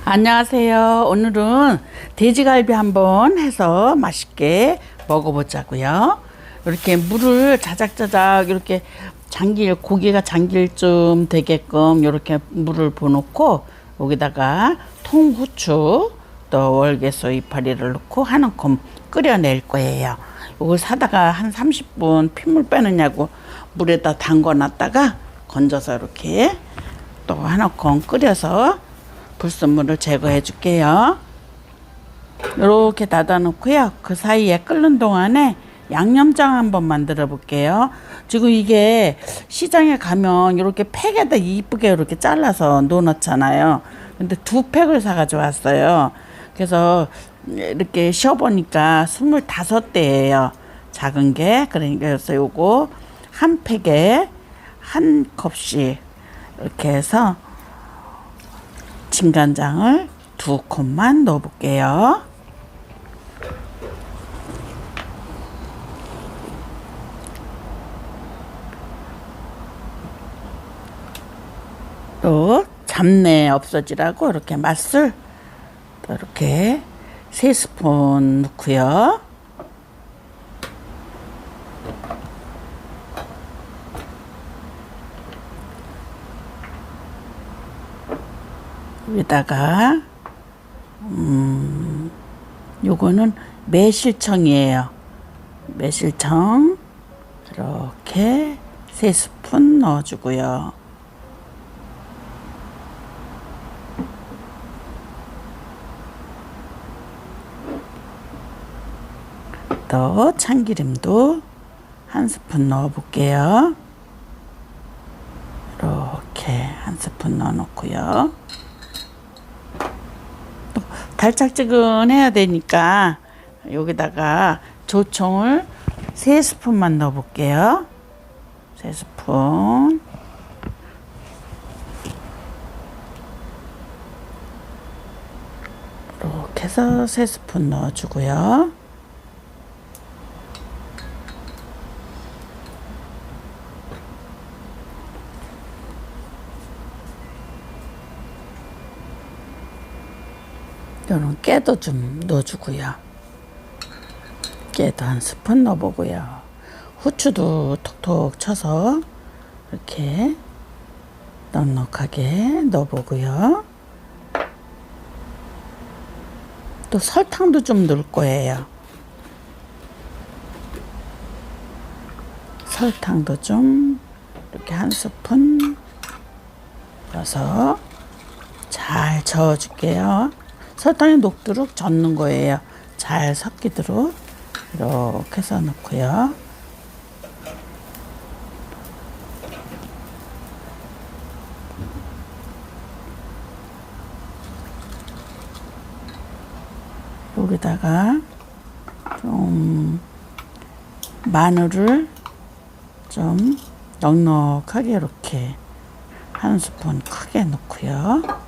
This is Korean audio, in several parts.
안녕하세요. 오늘은 돼지갈비 한번 해서 맛있게 먹어보자고요. 이렇게 물을 자작자작 이렇게 고기가 잠길 좀 되게끔 이렇게 물을 부어놓고 여기다가 통후추 또 월계소 이파리를 넣고 한 움큼 끓여낼 거예요. 이걸 사다가 한 30분 핏물 빼느냐고 물에다 담궈놨다가 건져서 이렇게 또 한 움큼 끓여서 불순물을 제거해 줄게요. 이렇게 닫아 놓고요. 그 사이에 끓는 동안에 양념장 한번 만들어 볼게요. 지금 이게 시장에 가면 이렇게 팩에다 이쁘게 이렇게 잘라서 넣어놓잖아요. 근데 2팩을 사가지고 왔어요. 그래서 이렇게 씌워보니까 25대예요. 작은 게. 그러니까 그래서 요거 한 팩에 한 컵씩 이렇게 해서 진간장을 2컵만 넣어 볼게요. 또 잡내 없어지라고 이렇게 맛술 또 이렇게 3스푼 넣고요. 여기다가 요거는 매실청이에요. 매실청 이렇게 3스푼 넣어주고요. 또 참기름도 1스푼 넣어 볼게요. 이렇게 1스푼 넣어 놓고요. 또 달짝지근해야 되니까 여기다가 조청을 3스푼만 넣어 볼게요. 3스푼. 이렇게 해서 3스푼 넣어 주고요. 이런 깨도 좀 넣어주고요. 깨도 1스푼 넣어보고요. 후추도 톡톡 쳐서 이렇게 넉넉하게 넣어보고요. 또 설탕도 좀 넣을 거예요. 설탕도 좀 이렇게 1스푼 넣어서 잘 저어줄게요. 설탕이 녹도록 젓는 거예요. 잘 섞이도록 이렇게 해서 넣고요. 여기다가 좀 마늘을 좀 넉넉하게 이렇게 1스푼 크게 넣고요.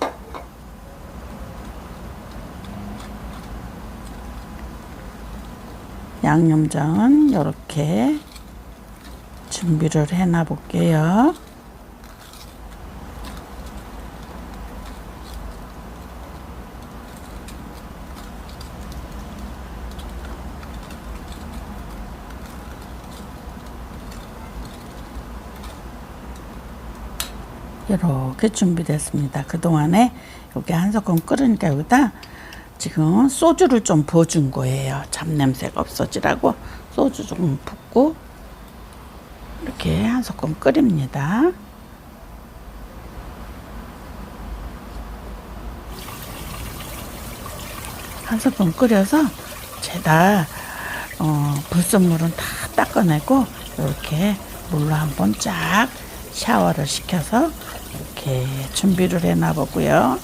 양념장은 이렇게 준비를 해놔 볼게요. 이렇게 준비됐습니다. 그동안에 여기 1소끔 끓으니까 여기다 지금 소주를 좀 부어준 거예요. 잡냄새가 없어지라고 소주 좀 붓고 이렇게 1소끔 끓입니다. 한 소끔 끓여서 죄다 불순물은 다 닦아내고 이렇게 물로 한번 쫙 샤워를 시켜서 이렇게 준비를 해놔 보고요.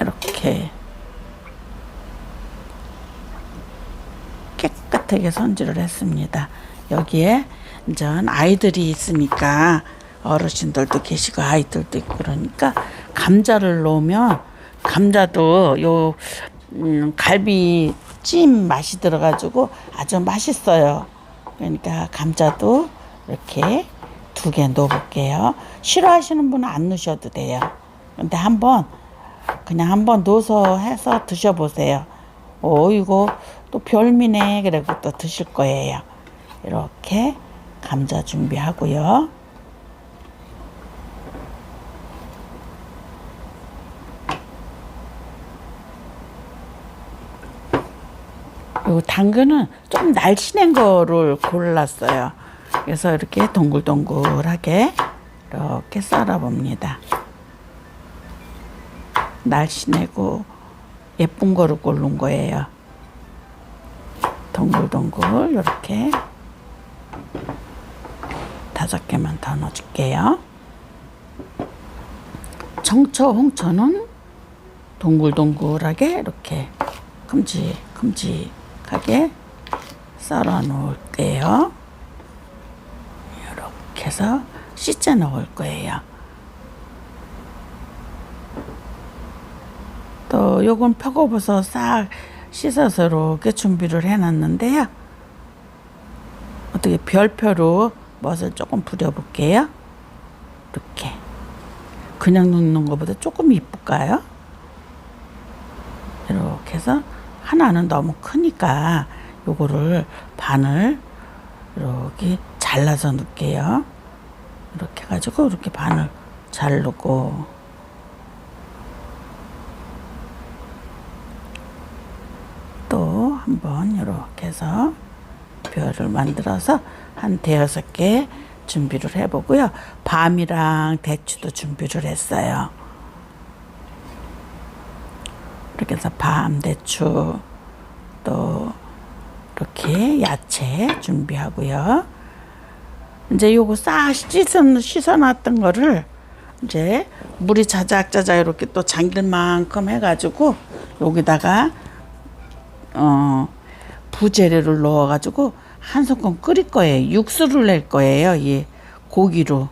이렇게 깨끗하게 손질을 했습니다. 여기에 이제 아이들이 있으니까 어르신들도 계시고 아이들도 있고 그러니까 감자를 넣으면 감자도 요 갈비 찜 맛이 들어가지고 아주 맛있어요. 그러니까 감자도 이렇게 두 개 넣어 볼게요. 싫어하시는 분은 안 넣으셔도 돼요. 근데 그냥 한번 넣어서 해서 드셔보세요. 이거 또 별미네. 그리고 또 드실 거예요. 이렇게 감자 준비하고요. 요 당근은 좀 날씬한 거를 골랐어요. 그래서 이렇게 동글동글하게 이렇게 썰어 봅니다. 날씬하고 예쁜 거를 고른 거예요. 동글동글 이렇게 5개만 더 넣어줄게요. 청초, 홍초는 동글동글하게 이렇게 큼직큼직하게 썰어 놓을게요. 이렇게 해서 씻어 놓을 거예요. 또 요건 표고버섯 싹 씻어서 이렇게 준비를 해놨는데요. 어떻게 별표로 멋을 조금 부려볼게요. 이렇게 그냥 넣는 것보다 조금 이쁠까요? 이렇게 해서 하나는 너무 크니까 요거를 반을 이렇게 잘라서 넣을게요. 이렇게 해가지고 이렇게 반을 자르고 또 한번 이렇게 해서 별을 만들어서 한 5개 준비를 해보고요. 밤이랑 대추도 준비를 했어요. 이렇게 해서 밤, 대추, 또 이렇게 야채 준비하고요. 이제 요거 싹 씻어놨던 거를 이제 물이 자작자작 이렇게 또 잠길 만큼 해가지고 여기다가 부재료를 넣어가지고 한 소끔 끓일 거예요. 육수를 낼 거예요. 이 고기로.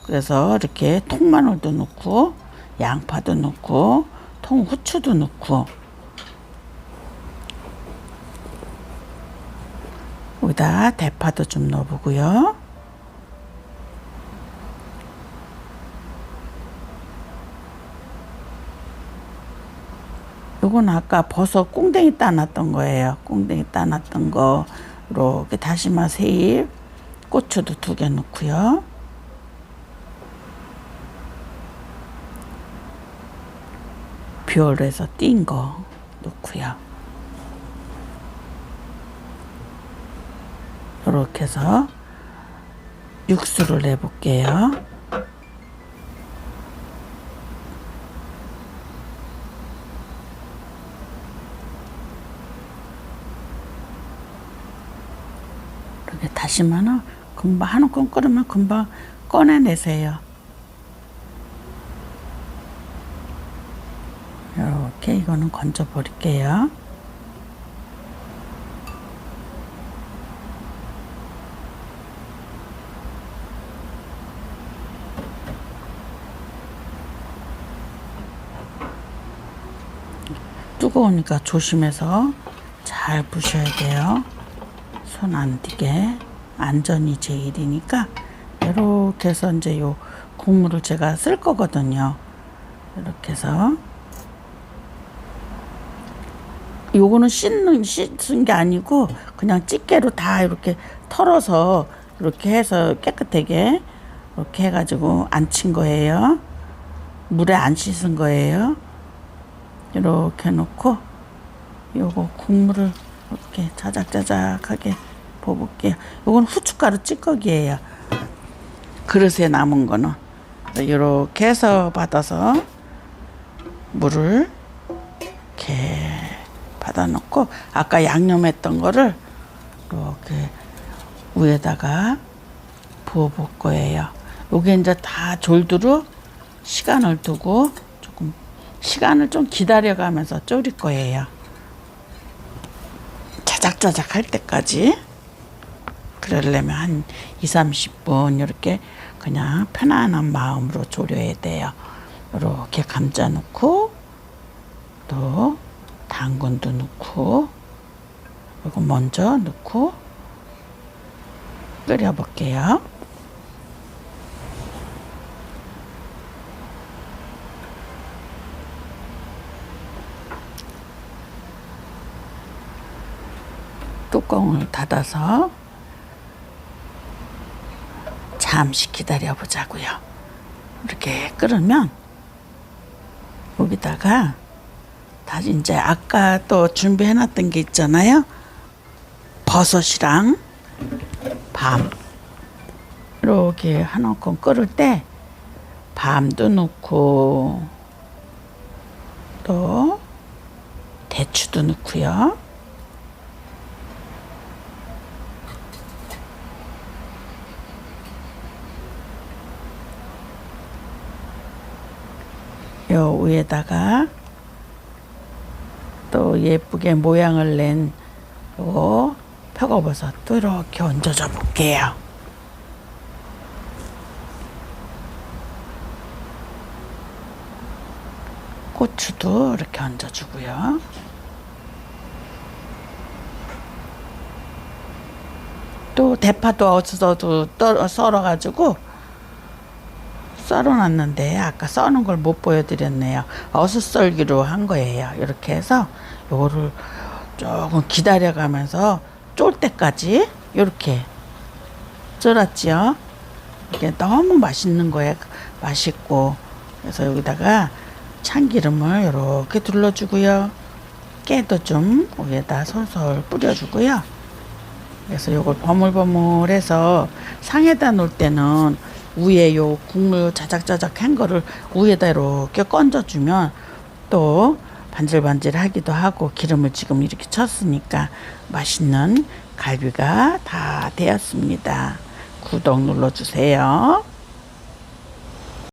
그래서 이렇게 통마늘도 넣고 양파도 넣고 통후추도 넣고 여기다 대파도 좀 넣어보고요. 요건 아까 버섯 꽁댕이 따놨던 거예요. 꽁댕이 따놨던 거 이렇게 다시마 3잎, 고추도 2개 넣고요. 별에서 띈 거 넣고요. 이렇게 해서 육수를 내볼게요. 이렇게 다시마는 금방 한 움큼 끓으면 금방 꺼내내세요. 이렇게 이거는 건져 버릴게요. 뜨거우니까 조심해서 잘 부셔야 돼요. 손 안 띄게. 안전이 제일이니까 이렇게 해서 이제 요 국물을 제가 쓸 거거든요. 이렇게 해서 요거는 씻은 게 아니고 그냥 집게로 다 이렇게 털어서 이렇게 해서 깨끗하게 이렇게 해가지고 안 친 거예요. 물에 안 씻은 거예요. 이렇게 놓고 요거 국물을 이렇게 자작자작하게 부어볼게요. 요건 후춧가루 찌꺼기예요. 그릇에 남은 거는 이렇게 해서 받아서 물을 이렇게 받아 넣고 아까 양념했던 거를 이렇게 위에다가 부어 볼 거예요. 요게 이제 다 졸두로 시간을 두고 조금 시간을 좀 기다려가면서 졸일 거예요. 자작자작 할 때까지. 그러려면 한 20-30분 이렇게 그냥 편안한 마음으로 졸여야 돼요. 이렇게 감자 넣고 또 당근도 넣고 이거 먼저 넣고 끓여 볼게요. 뚜껑을 닫아서 잠시 기다려 보자고요. 이렇게 끓으면 여기다가 다 이제 아까 또 준비해 놨던 게 있잖아요. 버섯이랑 밤 이렇게 한 움큼 끓을 때 밤도 넣고 또 대추도 넣고요. 요 위에다가 또 예쁘게 모양을 낸 요 표고버섯도 이렇게 얹어줘 볼게요. 고추도 이렇게 얹어주고요. 또 대파도 어디서도 썰어가지고 썰어놨는데 아까 써는 걸 못 보여드렸네요. 어슷썰기로 한 거예요. 이렇게 해서 요거를 조금 기다려가면서 쫄 때까지 이렇게 썰었지요. 이게 너무 맛있는 거예요. 맛있고. 그래서 여기다가 참기름을 이렇게 둘러주고요. 깨도 좀 위에다 솔솔 뿌려주고요. 그래서 요걸 버물버물해서 상에다 놓을 때는 위에 요 국물 자작자작 한 거를 위에다 이렇게 건져주면 또 반질반질하기도 하고 기름을 지금 이렇게 쳤으니까 맛있는 갈비가 다 되었습니다. 구독 눌러주세요.